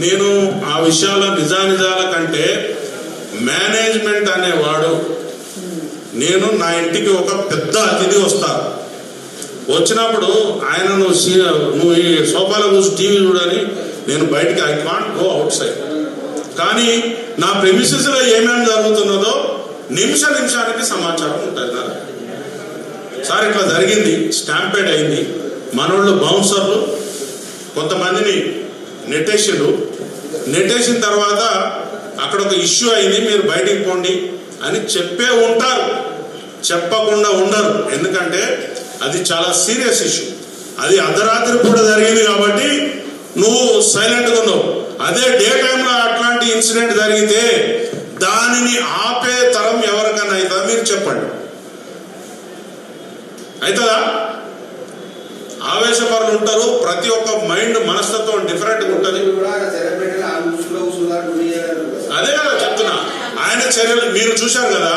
నేను ఆ విషయాల నిజానిజాల కంటే మేనేజ్మెంట్ అనేవాడు, నేను నా ఇంటికి ఒక పెద్ద అతిథి వస్తాను, వచ్చినప్పుడు ఆయన నువ్వు ఈ సోఫాలో కూర్చొని టీవీ చూడని నేను బయటికి I can't go out side. కానీ నా ప్రెమిసెస్లో ఏమేమి జరుగుతున్నదో నిమిషానికి సమాచారం ఉంటుంది కదా. సార్ ఇట్లా జరిగింది, స్టాంపేడ్ అయింది, మనోళ్ళు బౌన్సర్లు కొంతమందిని నెట్టేసిన తర్వాత అక్కడ ఒక ఇష్యూ అయింది, మీరు బయటికి పోండి అని చెప్పే ఉంటారు, చెప్పకుండా ఉండరు. ఎందుకంటే అది చాలా సీరియస్ ఇష్యూ, అది అర్ధరాత్రి కూడా జరిగింది కాబట్టి నువ్వు సైలెంట్గా ఉన్నావు. అదే డే టైంలో అట్లాంటి ఇన్సిడెంట్ జరిగితే దానిని ఆపే తరం ఎవరికైనా అవుతుందా మీరు చెప్పండి? అవుతుందా? ఆవేశపరులు ఉంటారు, ప్రతి ఒక్క మైండ్ మనస్తత్వం డిఫరెంట్గా ఉంటుంది. అదే కదా చెప్తున్నా, ఆయన చర్యలు మీరు చూశారు కదా.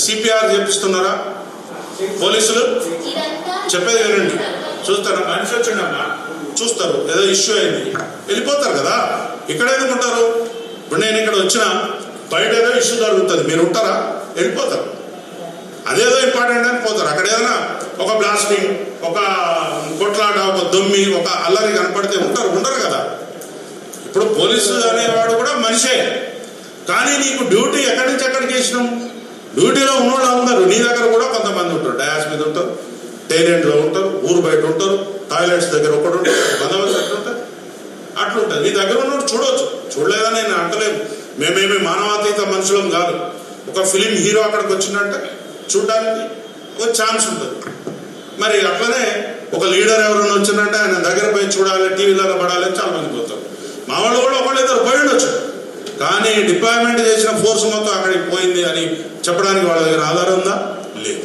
సిపిఆర్ చేపిస్తున్నారా పోలీసులు? చెప్పేది వినండి, చూస్తారా? మనిషి వచ్చిండమ్మా చూస్తారు, ఏదో ఇష్యూ అయింది వెళ్ళిపోతారు కదా. ఇక్కడ ఎందుకుంటారు? ఇప్పుడు నేను ఇక్కడ వచ్చిన బయట ఏదో ఇష్యూ జరుగుతుంది, మీరు ఉంటారా? వెళ్ళిపోతారు. అదేదో ఇంపార్టెంట్ అని పోతారు. అక్కడ ఏదైనా ఒక బ్లాస్టింగ్, ఒక కొట్లాట, ఒక దొమ్మి, ఒక అల్లరి కనపడితే ఉండరు కదా. ఇప్పుడు పోలీసు అనేవాడు కూడా మనిషే, కానీ నీకు డ్యూటీ ఎక్కడి నుంచి ఎక్కడికి వేసినాం? డ్యూటీలో ఉన్నవాళ్ళు అందరూ నీ దగ్గర కూడా కొంతమంది ఉంటారు, డయాస్ మీద ఉంటారు, టైలెంట్లో ఉంటారు, ఊరు బయట ఉంటారు, టాయిలెట్స్ దగ్గర ఒకటి ఉంటారు, బందోబస్తు ఎట్లుంటారు అట్లుంటుంది. నీ దగ్గర ఉన్నట్టు చూడవచ్చు, చూడలేదని నేను అంటలేము. మేమేమి మానవాతీత మనుషులం కాదు. ఒక ఫిలిం హీరో అక్కడికి వచ్చిందంటే చూడడానికి ఒక ఛాన్స్ ఉంటుంది. మరి అట్లనే ఒక లీడర్ ఎవరైనా వచ్చిందంటే ఆయన దగ్గర పోయి చూడాలి, టీవీలలో పడాలి చాలా మంది పోతారు. మా వాళ్ళు కూడా ఒకళ్ళిద్దరు పోయి ఉండొచ్చు, కానీ డిప్లాయ్మెంట్ చేసిన ఫోర్స్ మొత్తం అక్కడికి పోయింది అని చెప్పడానికి వాళ్ళ దగ్గర ఆధారం ఉందా? లేదు.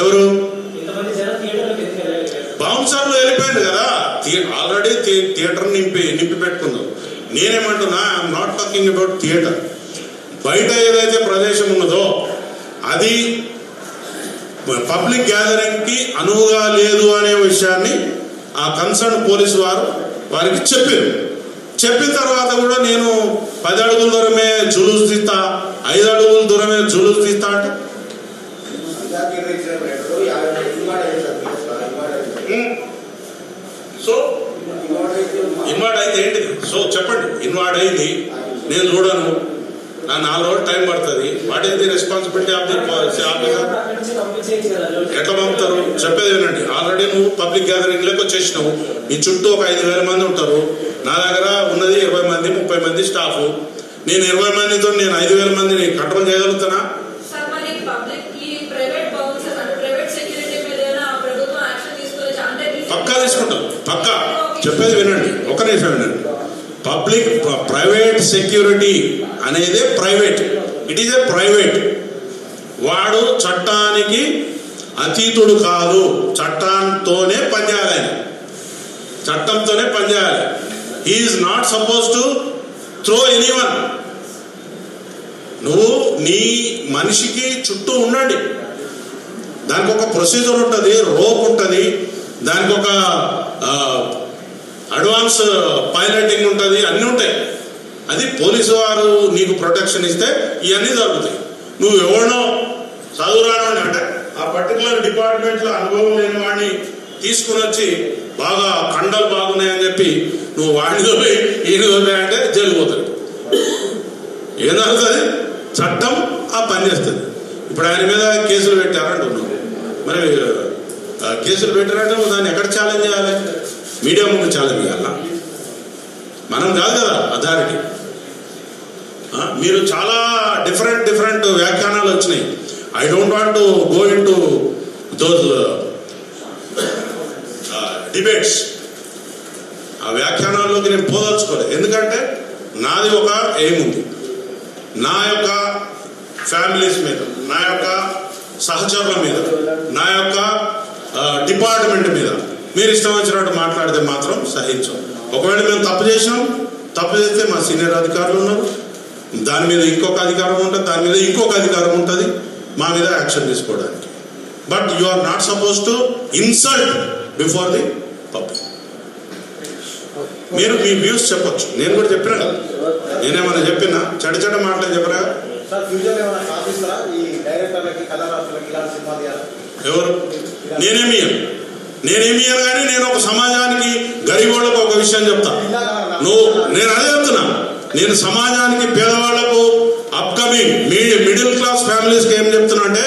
ఎవరు? బౌన్సర్లు వెళ్ళిపోయింది కదా, ఆల్రెడీ థియేటర్ నింపి పెట్టుకుందాం. నేనేమంటున్నా, I'm not talking about theatre. బయట ఏదైతే ప్రదేశం ఉన్నదో అది పబ్లిక్ గ్యాదరింగ్ కి అనువుగా లేదు అనే విషయాన్ని ఆ కన్సర్న్ పోలీసు వారికి చెప్పిన తర్వాత కూడా నేను 10 అడుగుల దూరమే జులూస్ తీస్తా, 5 అడుగుల దూరమే జులూస్ తీస్తా అంటే సో ఇన్వాల్వ్ అయితే ఏంటిది? సో చెప్పండి, ఇన్వాల్వ్ అయింది, నేను చూడను, నా 4 రోజులు టైం పడుతుంది. What is the responsibility of the officer? ఎట్లా పంపుతారు? చెప్పేది వినండి. ఆల్రెడీ నువ్వు పబ్లిక్ గ్యాదరింగ్ లోకి వచ్చేసినావు, నీ చుట్టూ ఒక 5,000 మంది ఉంటారు. నా దగ్గర ఉన్నది 20 మంది 30 మంది స్టాఫ్. నేను 20 మందితో నేను 5,000 మందిని కంట్రోల్ చేయగలుగుతానా? పక్కా తీసుకుంటాం, పక్కా. చెప్పేది వినండి, ఒక నిమిషం వినండి. ప్రైవేట్ సెక్యూరిటీ అనేది private, it is a private. వాడు చట్టానికి అతీతుడు కాదు, చట్టంతోనే పనిచేయాలి, చట్టంతోనే పనిచేయాలి. He is not suppose to throw anyone. నువ్వు నీ మనిషికి చుట్టూ ఉండండి, దానికి ఒక ప్రొసీజర్ ఉంటుంది, రోప్ ఉంటుంది, దానికి ఒక అడ్వాన్స్ పైలటింగ్ ఉంటుంది, అన్నీ ఉంటాయి. అది పోలీసు వారు నీకు ప్రొటెక్షన్ ఇస్తే ఇవన్నీ జరుగుతాయి. నువ్వు ఎవరినో చదువురాను అంటే ఆ పర్టికులర్ డిపార్ట్మెంట్లో అనుభవం లేని వాడిని తీసుకుని వచ్చి బాగా కండలు బాగున్నాయని చెప్పి నువ్వు వాడిని పోయి ఈయన అంటే జైలు పోతాడు. ఏం జరుగుతుంది? చట్టం ఆ పని చేస్తుంది. ఇప్పుడు ఆయన మీద కేసులు పెట్టారంటున్నావు, మరి కేసులు పెట్టారంటే నువ్వు దాన్ని ఎక్కడ ఛాలెంజ్ చేయాలి? మీడియా ముందు ఛాలెంజ్ చేయాలా? మనం కాదు కదా అథారిటీ. మీరు చాలా డిఫరెంట్ వ్యాఖ్యానాలు వచ్చినాయి. I don't want to go in to those debates. ఆ వ్యాఖ్యానాల్లోకి నేను పోదలుచుకోలేదు, ఎందుకంటే నాది ఒక ఎయిమ్ ఉంది. నా యొక్క ఫ్యామిలీస్ మీద, నా యొక్క సహచరుల మీద, నా యొక్క డిపార్ట్మెంట్ మీద మీరు ఇష్టం వచ్చినట్టు మాట్లాడితే మాత్రం సహించం. ఒకవేళ మేము తప్పు చేస్తే మా సీనియర్ అధికారులు ఉన్నారు, దాని మీద ఇంకొక అధికారం ఉంటుంది, దాని మీద ఇంకొక అధికారం ఉంటుంది మా మీద యాక్షన్ తీసుకోవడానికి. But you are not suppose to insult before the public. మీరు మీ వ్యూస్ చెప్పొచ్చు, నేను కూడా చెప్పినా కదా, నేనేమన్నా చెప్పినా చెడ్డ మాటలు చెప్పరా? ఎవరు? నేనేమియను కానీ నేను ఒక సమాజానికి గరీబోళ్ళకు ఒక విషయం చెప్తా. నేను అదే చెప్తున్నా, నేను సమాజానికి పేదవాళ్లకు అప్కమింగ్ మిడిల్ క్లాస్ ఫ్యామిలీస్కి ఏం చెప్తున్నా అంటే,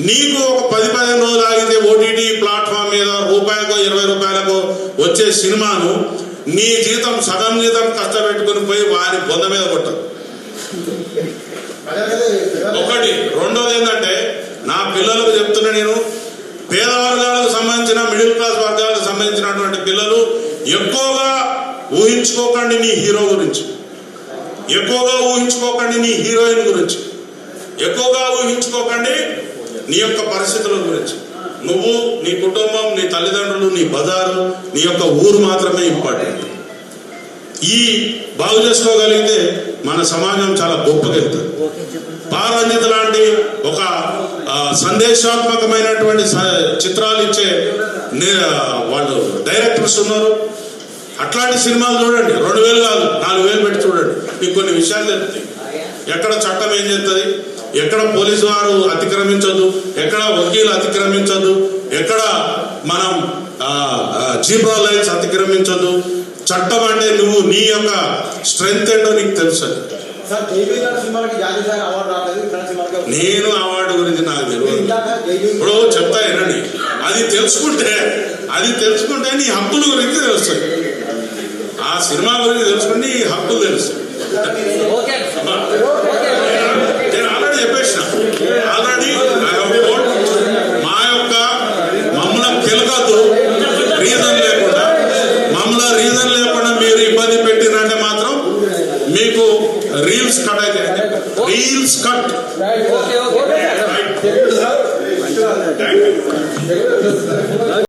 నీకు ఒక 10-15 రోజులు ఆగితే ఓటీటీ ప్లాట్ఫామ్ మీద రూపాయలకో 20 రూపాయలకో వచ్చే సినిమాను నీ జీతం సగం జీతం కష్టపెట్టుకుని పోయి వారి బొంద మీద కొట్టదు. ఒకటి. రెండోది ఏంటంటే, నా పిల్లలకు చెప్తున్నా, నేను పేద వర్గాలకు సంబంధించిన మిడిల్ క్లాస్ వర్గాలకు సంబంధించినటువంటి పిల్లలు ఎక్కువగా ఊహించుకోకండి నీ హీరో గురించి, ఎక్కువగా ఊహించుకోకండి నీ హీరోయిన్ గురించి, ఎక్కువగా ఊహించుకోకండి నీ యొక్క పరిస్థితుల గురించి. నువ్వు, నీ కుటుంబం, నీ తల్లిదండ్రులు, నీ బజారు, నీ యొక్క ఊరు మాత్రమే ఇంపార్టెంట్. ఈ బాగు చేసుకోగలిగితే మన సమాజం చాలా గొప్పగా వెళ్తుంది. పారంజిత లాంటి ఒక సందేశాత్మకమైనటువంటి చిత్రాలు ఇచ్చే వాళ్ళు డైరెక్టర్స్ ఉన్నారు. అట్లాంటి సినిమాలు చూడండి, 2000 కాదు 4000 పెట్టి చూడండి, మీకు కొన్ని విషయాలు తెలుస్తాయి. ఎక్కడ చట్టం ఏం చేస్తుంది, ఎక్కడ పోలీసు వారు అతిక్రమించదు, ఎక్కడ వకీలు అతిక్రమించదు, ఎక్కడ మనం జీబ్రా లైన్స్ అతిక్రమించదు. చట్టం అంటే నువ్వు నీ యొక్క స్ట్రెంగ్త్ ఏంటో నీకు తెలుసు. నేను అవార్డు గురించి నాకు తెలియదు. ఇప్పుడు చెప్తా వినండి, అది తెలుసుకుంటే నీ హక్కుల గురించి తెలుస్తుంది. ఆ సినిమా గురించి తెలుసుకుంటే నీ హక్కులు తెలుస్తాయి. నేను ఆల్రెడీ చెప్పేసిన, మా యొక్క మమ్మల్ని కెలకద్దు, రీజన్ లేకుండా మీరు ఇబ్బంది పెట్టినంటే మాత్రం మీకు రీల్స్ కట్ అయితే, రీల్స్ కట్. Thank you.